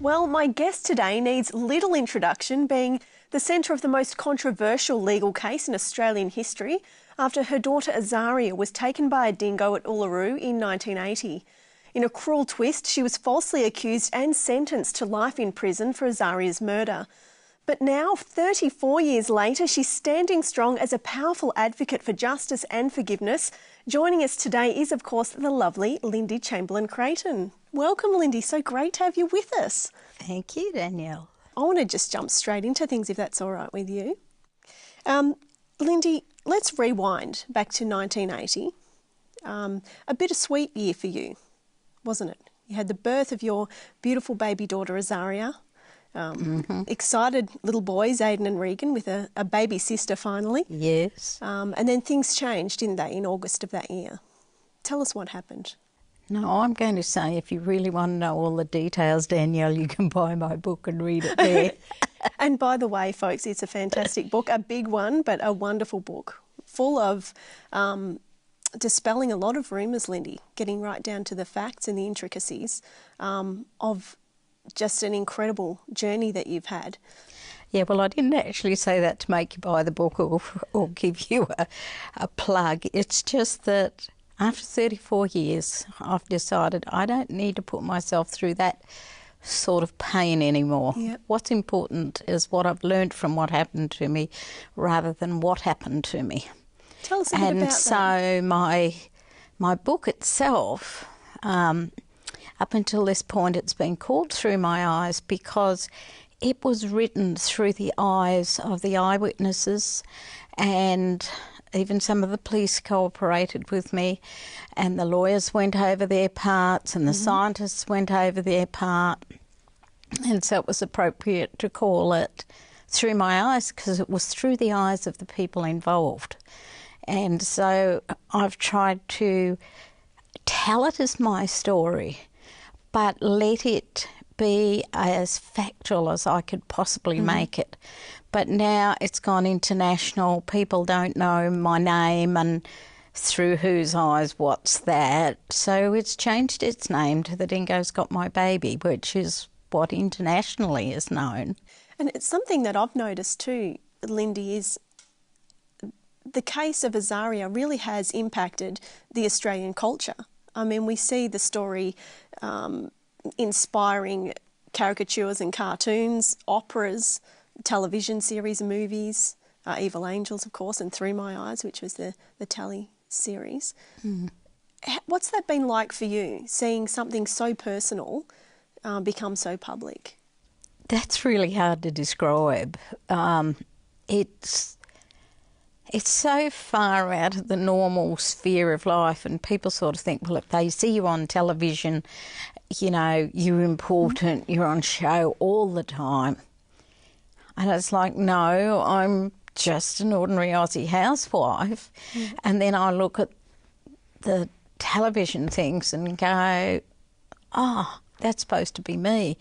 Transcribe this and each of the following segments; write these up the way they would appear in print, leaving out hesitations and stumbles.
Well, my guest today needs little introduction, being the centre of the most controversial legal case in Australian history after her daughter Azaria was taken by a dingo at Uluru in 1980. In a cruel twist, she was falsely accused and sentenced to life in prison for Azaria's murder. But now, 34 years later, she's standing strong as a powerful advocate for justice and forgiveness. Joining us today is, of course, the lovely Lindy Chamberlain Creighton. Welcome, Lindy. So great to have you with us. Thank you, Danielle. I want to just jump straight into things, if that's all right with you. Lindy, let's rewind back to 1980. A bittersweet year for you, wasn't it? You had the birth of your beautiful baby daughter, Azaria. Excited little boys, Aidan and Regan, with a baby sister finally. Yes. And then things changed, didn't they, in August of that year? Tell us what happened. No, I'm going to say if you really want to know all the details, Danielle, you can buy my book and read it there. And by the way, folks, it's a fantastic book, a big one, but a wonderful book, full of dispelling a lot of rumours, Lindy, getting right down to the facts and the intricacies of just an incredible journey that you've had. Yeah, well, I didn't actually say that to make you buy the book or give you a plug. It's just that after 34 years, I've decided I don't need to put myself through that sort of pain anymore. Yep. What's important is what I've learned from what happened to me rather than what happened to me. Tell us a bit about that. And so my book itself, up until this point, it's been called Through My Eyes because it was written through the eyes of the eyewitnesses, and even some of the police cooperated with me, and the lawyers went over their parts and the scientists went over their part, and so it was appropriate to call it Through My Eyes because it was through the eyes of the people involved. And so I've tried to tell it as my story, but let it be as factual as I could possibly make it. But now it's gone international. People don't know my name and through whose eyes what's that. So it's changed its name to The Dingo's Got My Baby, which is what internationally is known. And it's something that I've noticed too, Lindy, is the case of Azaria really has impacted the Australian culture. I mean, we see the story inspiring caricatures and cartoons, operas, television series, movies, Evil Angels, of course, and Through My Eyes, which was the telly series. What's that been like for you, seeing something so personal become so public? That's really hard to describe. It's so far out of the normal sphere of life, and people sort of think, well, if they see you on television, you know, you're important, you're on show all the time. And it's like, no, I'm just an ordinary Aussie housewife. And then I look at the television things and go, oh, that's supposed to be me.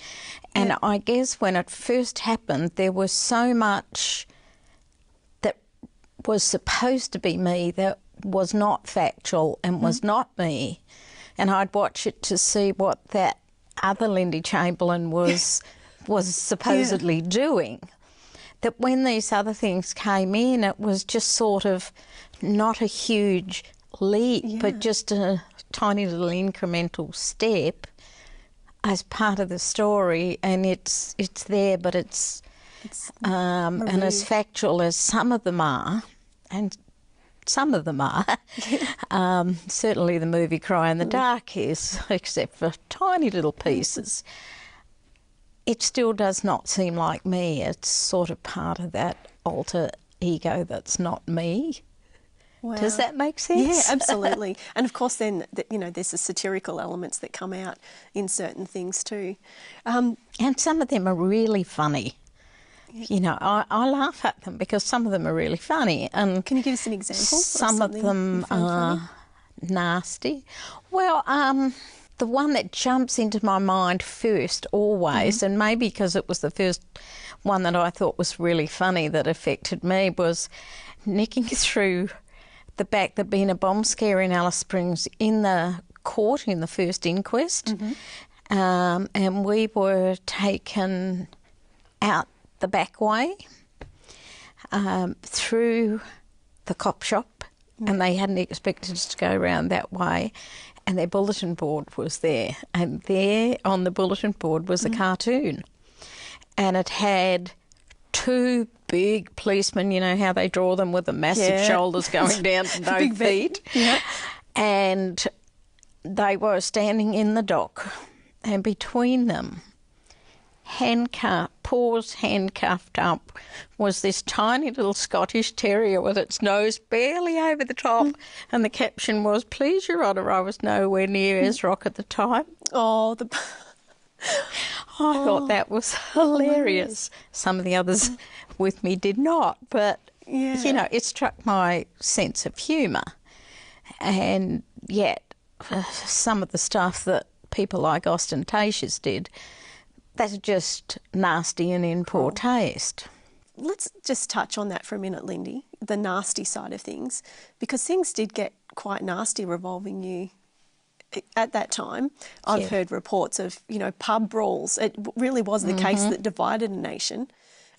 And I guess when it first happened, there was so much that was supposed to be me that was not factual and was not me. And I'd watch it to see what that other Lindy Chamberlain was supposedly doing. That when these other things came in, it was just sort of not a huge leap, but just a tiny little incremental step as part of the story. And it's there, but it's and as factual as some of them are, and some of them are. Certainly the movie Cry in the Dark is, except for tiny little pieces. It still does not seem like me. It's sort of part of that alter ego that's not me. Wow. Does that make sense? Yeah, absolutely. And of course then, you know, there's the satirical elements that come out in certain things too. And some of them are really funny. You know, I laugh at them because some of them are really funny. And can you give us an example? Some of them are nasty. Well, the one that jumps into my mind first always, and maybe because it was the first one that I thought was really funny that affected me, was nicking through the back. There'd been a bomb scare in Alice Springs in the court in the first inquest. and we were taken out the back way through the cop shop, and they hadn't expected us to go around that way, and their bulletin board was there, and there on the bulletin board was a cartoon, and it had two big policemen, you know how they draw them with the massive shoulders going down to no feet, and they were standing in the dock, and between them, paws handcuffed up, was this tiny little Scottish terrier with its nose barely over the top, and the caption was, "Please, Your Honour, I was nowhere near Esrock at the time." Oh, I thought that was hilarious. Some of the others with me did not, but, you know, it struck my sense of humour. And yet, some of the stuff that people like Ostentatious did, that's just nasty and in poor taste. Let's just touch on that for a minute, Lindy, the nasty side of things, because things did get quite nasty revolving you at that time. I've heard reports of, you know, pub brawls. It really was the case that divided a nation.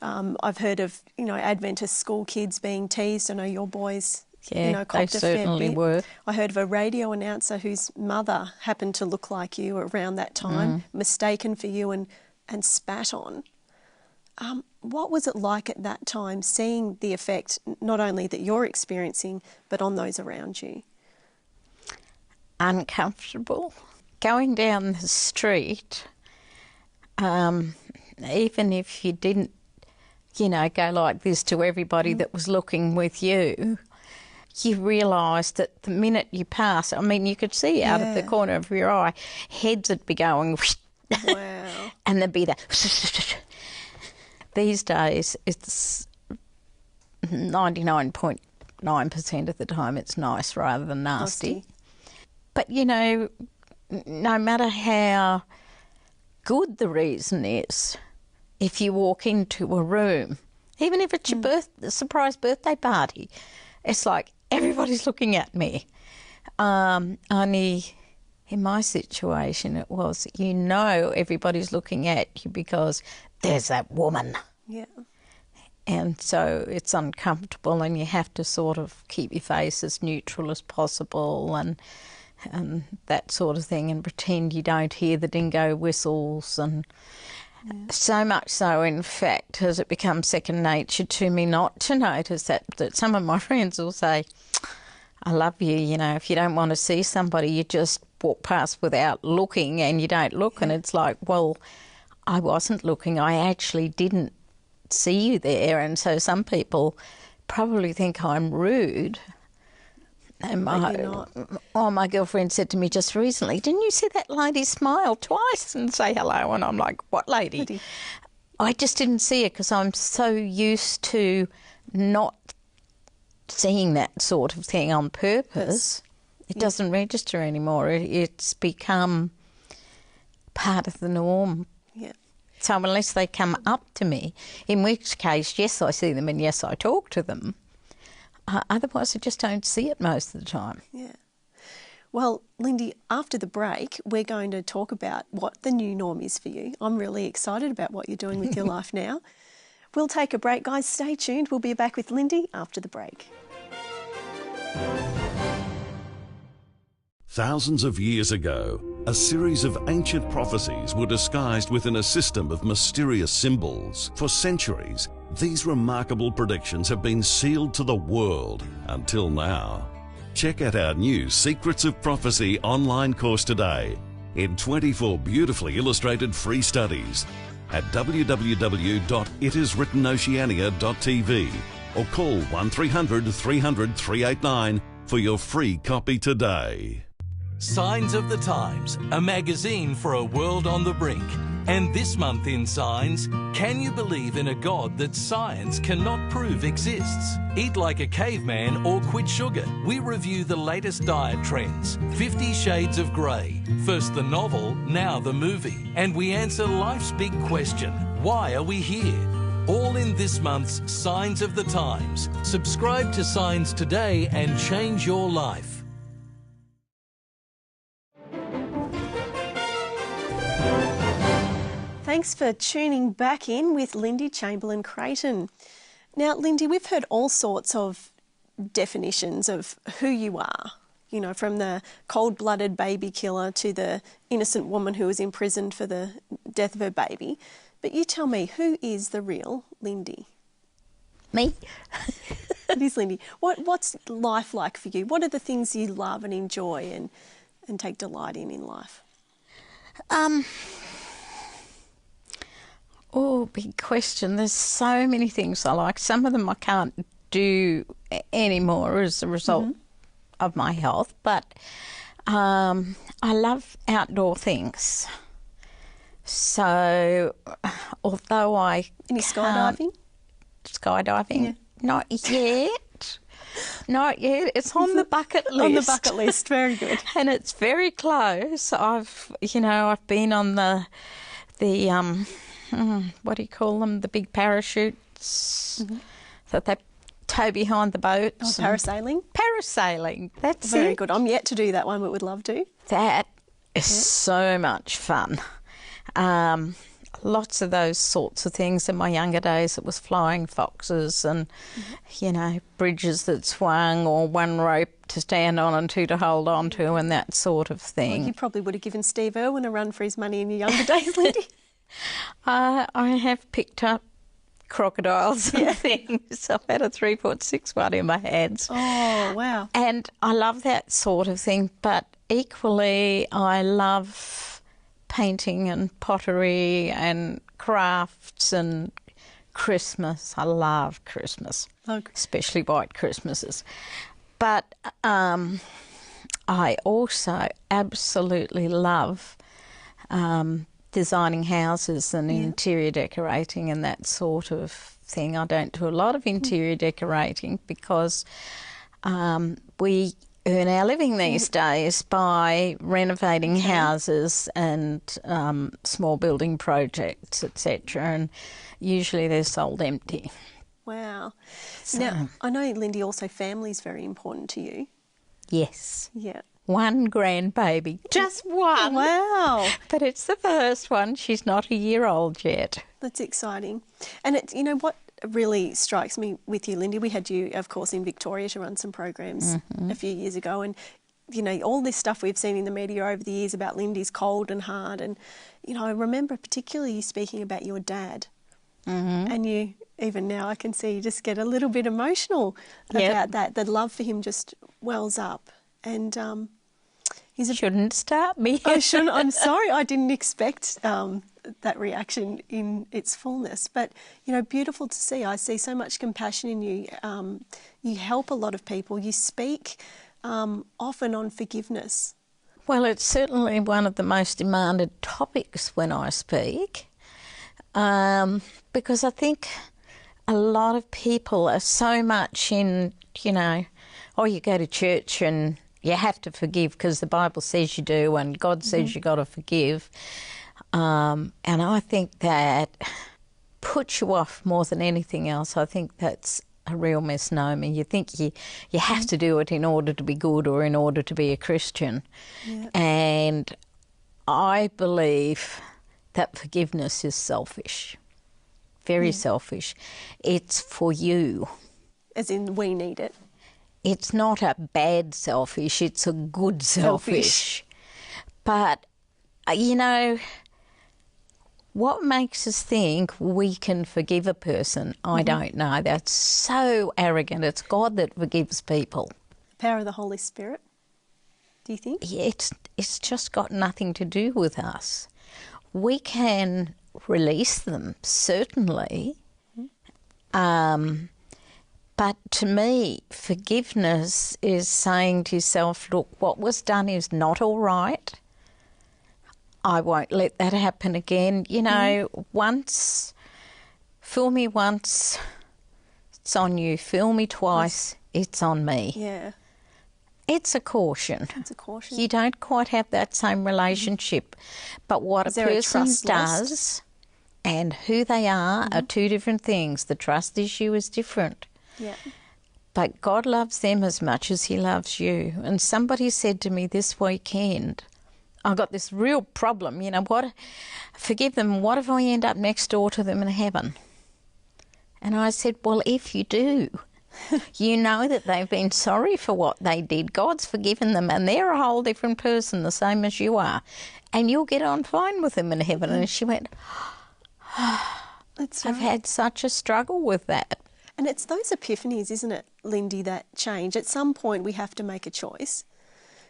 I've heard of, you know, Adventist school kids being teased. I know your boys, you know, copped they a fair certainly bit. were. I heard of a radio announcer whose mother happened to look like you around that time, mistaken for you and spat on. What was it like at that time, seeing the effect not only that you're experiencing, but on those around you? Uncomfortable. Going down the street, even if you didn't, you know, go like this to everybody that was looking with you, you realised that the minute you pass, I mean, you could see out of the corner of your eye, heads would be going, Wow. and there'd be that. These days, it's 99.9% of the time it's nice rather than nasty. But, you know, no matter how good the reason is, if you walk into a room, even if it's your surprise birthday party, it's like everybody's looking at me. Only in my situation it was, you know, everybody's looking at you because there's that woman. Yeah. And so it's uncomfortable, and you have to sort of keep your face as neutral as possible and that sort of thing, and pretend you don't hear the dingo whistles. And so much so, in fact, has it become second nature to me not to notice that some of my friends will say, "I love you, you know, if you don't want to see somebody, you just walk past without looking, and you don't look." And it's like, well, I wasn't looking. I actually didn't see you there. And so some people probably think I'm rude. And my girlfriend said to me just recently, "Didn't you see that lady smile twice and say hello?" And I'm like, "What lady?" I just didn't see it because I'm so used to not seeing that sort of thing on purpose. It doesn't register anymore. It's become part of the norm. Yeah. So unless they come up to me, in which case, yes, I see them and yes, I talk to them. Otherwise, I just don't see it most of the time. Yeah. Well, Lindy, after the break, we're going to talk about what the new norm is for you. I'm really excited about what you're doing with your life now. We'll take a break, guys. Stay tuned. We'll be back with Lindy after the break. Thousands of years ago, a series of ancient prophecies were disguised within a system of mysterious symbols. For centuries, these remarkable predictions have been sealed to the world until now. Check out our new Secrets of Prophecy online course today in 24 beautifully illustrated free studies at www.itiswrittenoceania.tv or call 1300 300 389 for your free copy today. Signs of the Times, a magazine for a world on the brink. And this month in Signs, can you believe in a God that science cannot prove exists? Eat like a caveman or quit sugar. We review the latest diet trends, 50 Shades of Grey. First the novel, now the movie. And we answer life's big question, why are we here? All in this month's Signs of the Times. Subscribe to Signs today and change your life. Thanks for tuning back in with Lindy, Chamberlain, Creighton. Now, Lindy, we've heard all sorts of definitions of who you are, you know, from the cold-blooded baby killer to the innocent woman who was imprisoned for the death of her baby. But you tell me, who is the real Lindy? Me? It is Lindy. What's life like for you? What are the things you love and enjoy and take delight in life? Oh, big question. There's so many things I like. Some of them I can't do anymore as a result of my health, but I love outdoor things. So, although I Any skydiving? Skydiving? Yeah. Not yet. Not yet. It's on the bucket list. On the bucket list. Very good. And it's very close. I've been on the what do you call them? The big parachutes that they tow behind the boats. Oh, parasailing? Parasailing. That's Very it. good. I'm yet to do that one, but would love to. That is so much fun. Lots of those sorts of things. In my younger days, it was flying foxes and, bridges that swung or one rope to stand on and two to hold on to and that sort of thing. Well, you probably would have given Steve Irwin a run for his money in your younger days, Lindy. I have picked up crocodiles and things. I've had a 3'6" one in my hands. Oh, wow. And I love that sort of thing, but equally I love painting and pottery and crafts and Christmas. I love Christmas, especially white Christmases. But I also absolutely love designing houses and interior decorating and that sort of thing. I don't do a lot of interior decorating because we earn our living these days by renovating houses and small building projects, etc. And usually they're sold empty. Wow. Now, I know, Lindy, also family is very important to you. Yes. Yeah. One grandbaby. Just one. Wow. But it's the first one. She's not a year old yet. That's exciting. And what really strikes me with you, Lindy, we had you, of course, in Victoria to run some programs a few years ago, and all this stuff we've seen in the media over the years about Lindy's cold and hard, and I remember particularly you speaking about your dad, and you, even now I can see you just get a little bit emotional about that. The love for him just wells up, and shouldn't start me. I shouldn't. I'm sorry. I didn't expect that reaction in its fullness. But, beautiful to see. I see so much compassion in you. You help a lot of people. You speak often on forgiveness. Well, it's certainly one of the most demanded topics when I speak because I think a lot of people are so much in, you go to church and you have to forgive because the Bible says you do and God says you got to forgive. And I think that puts you off more than anything else. I think that's a real misnomer. You think you have to do it in order to be good or in order to be a Christian. Yeah. And I believe that forgiveness is selfish, very selfish. It's for you. As in we need it. It's not a bad selfish, it's a good selfish. But, what makes us think we can forgive a person? I don't know. That's so arrogant. It's God that forgives people. The power of the Holy Spirit, do you think? Yeah, it's just got nothing to do with us. We can release them, certainly. But to me, forgiveness is saying to yourself, look, what was done is not all right. I won't let that happen again. Once, fool me once, it's on you. Fool me twice, it's on me. Yeah. It's a caution. It's a caution. You don't quite have that same relationship. But what a person does and who they are two different things. The trust issue is different. Yeah. But God loves them as much as he loves you. And somebody said to me this weekend, I've got this real problem, what, forgive them, what if I end up next door to them in heaven? And I said, well, if you do, you know that they've been sorry for what they did. God's forgiven them and they're a whole different person, the same as you are. And you'll get on fine with them in heaven. And she went, That's I've had such a struggle with that. And it's those epiphanies, isn't it, Lindy, that change. At some point we have to make a choice.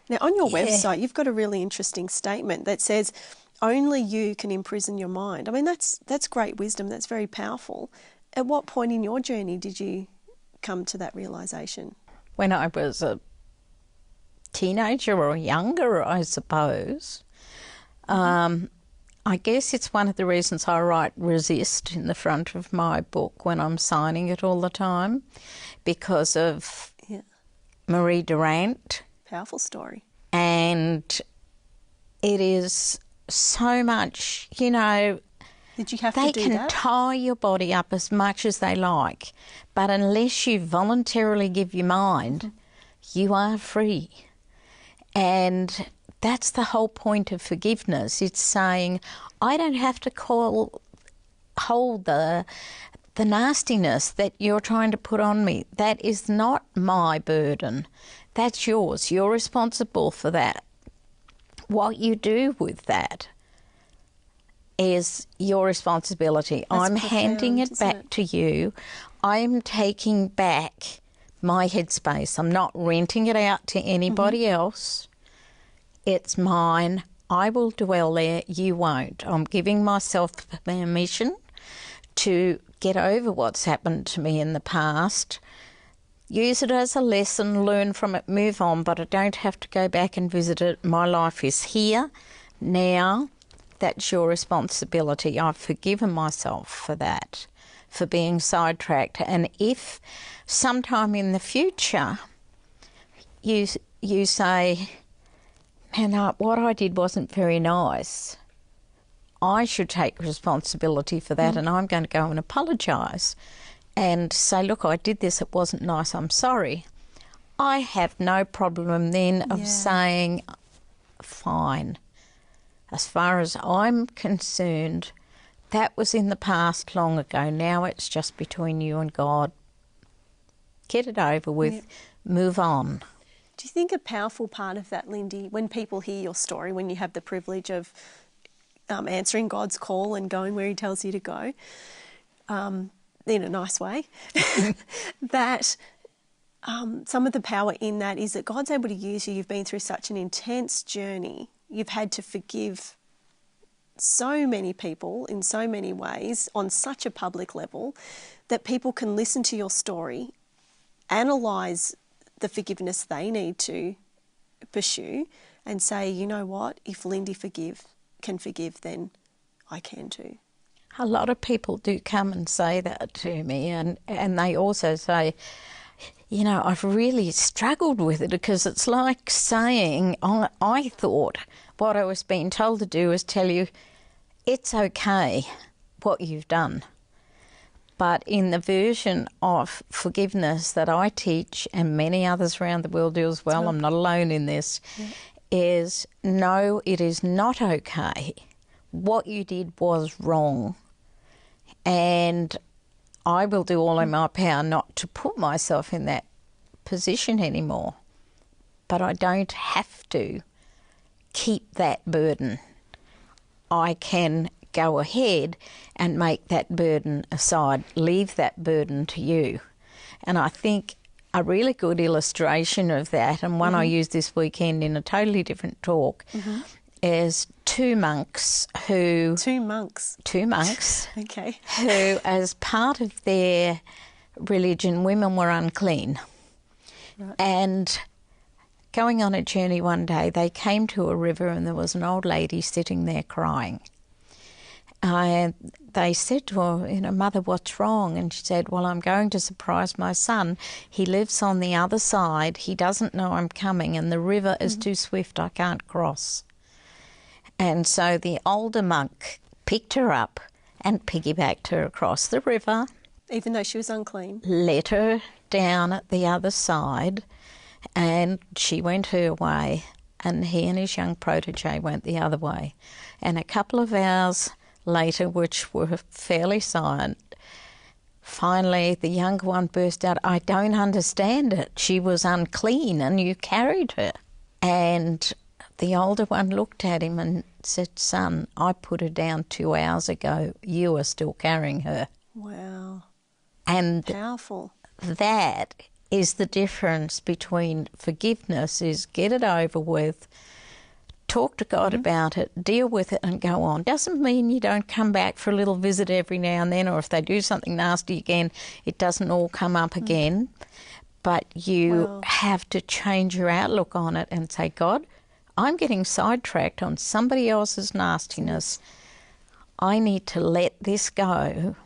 Now, on your website, you've got a really interesting statement that says, only you can imprison your mind. I mean, that's great wisdom. That's very powerful. At what point in your journey did you come to that realisation? When I was a teenager or younger, I suppose. I guess it's one of the reasons I write resist in the front of my book when I'm signing it all the time, because of Marie Durant. Powerful story. And it is so much, Did you have to do that? They can tie your body up as much as they like, but unless you voluntarily give your mind, you are free. And that's the whole point of forgiveness. It's saying, I don't have to hold the nastiness that you're trying to put on me. That is not my burden. That's yours. You're responsible for that. What you do with that is your responsibility. I'm handing it back to you. I'm taking back my headspace. I'm not renting it out to anybody else. It's mine. I will dwell there. You won't. I'm giving myself permission to get over what's happened to me in the past. Use it as a lesson, learn from it, move on, but I don't have to go back and visit it. My life is here, now. That's your responsibility. I've forgiven myself for that, for being sidetracked. And if sometime in the future you say, man, what I did wasn't very nice, I should take responsibility for that and I'm going to go and apologise and say, look, I did this, it wasn't nice, I'm sorry. I have no problem then of saying, fine. As far as I'm concerned, that was in the past long ago. Now it's just between you and God. Get it over with, move on. Do you think a powerful part of that, Lindy, when people hear your story, when you have the privilege of answering God's call and going where he tells you to go, in a nice way, that some of the power in that is that God's able to use you. You've been through such an intense journey. You've had to forgive so many people in so many ways on such a public level that people can listen to your story, analyse the forgiveness they need to pursue and say, you know what, if Lindy can forgive, then I can too. A lot of people do come and say that to me, and they also say, you know, I've really struggled with it, because it's like saying, I thought what I was being told to do was tell you it's okay what you've done. But in the version of forgiveness that I teach, and many others around the world do as well, I'm not alone in this, is no, it is not okay. What you did was wrong. And I will do all in my power not to put myself in that position anymore. But I don't have to keep that burden. I can go ahead and make that burden aside, leave that burden to you. And I think a really good illustration of that, and one I used this weekend in a totally different talk, is two monks. Okay. Who, as part of their religion, women were unclean. Right. And going on a journey one day, they came to a river and there was an old lady sitting there crying. And they said to her, you know, Mother, what's wrong? And she said, well, I'm going to surprise my son. He lives on the other side. He doesn't know I'm coming, and the river is too swift. I can't cross. And so the older monk picked her up and piggybacked her across the river. Even though she was unclean? Let her down at the other side, and she went her way. and he and his young protege went the other way. And a couple of hours later, which were fairly silent, finally the younger one burst out, "I don't understand it. She was unclean and you carried her." And the older one looked at him and said, "Son, I put her down 2 hours ago. You are still carrying her." Wow. And powerful. That is the difference between forgiveness, is get it over with, talk to God about it, deal with it and go on. Doesn't mean you don't come back for a little visit every now and then, or if they do something nasty again, it doesn't all come up again. But you have to change your outlook on it and say, "God, I'm getting sidetracked on somebody else's nastiness. I need to let this go.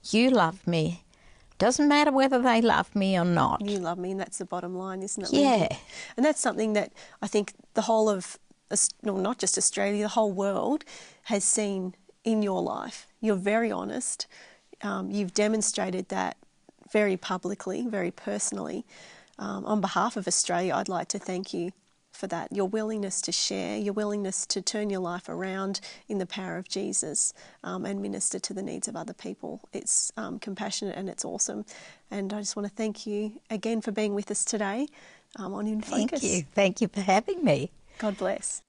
You love me. Doesn't matter whether they love me or not. You love me," and that's the bottom line, isn't it? Yeah. Lindy? And that's something that I think the whole of, well, not just Australia, the whole world has seen in your life. You're very honest. You've demonstrated that very publicly, very personally. On behalf of Australia, I'd like to thank you for that. Your willingness to share, your willingness to turn your life around in the power of Jesus, and minister to the needs of other people. It's compassionate and it's awesome. And I just want to thank you again for being with us today on INFOCUS. Thank you. Thank you for having me. God bless.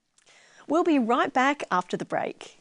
We'll be right back after the break.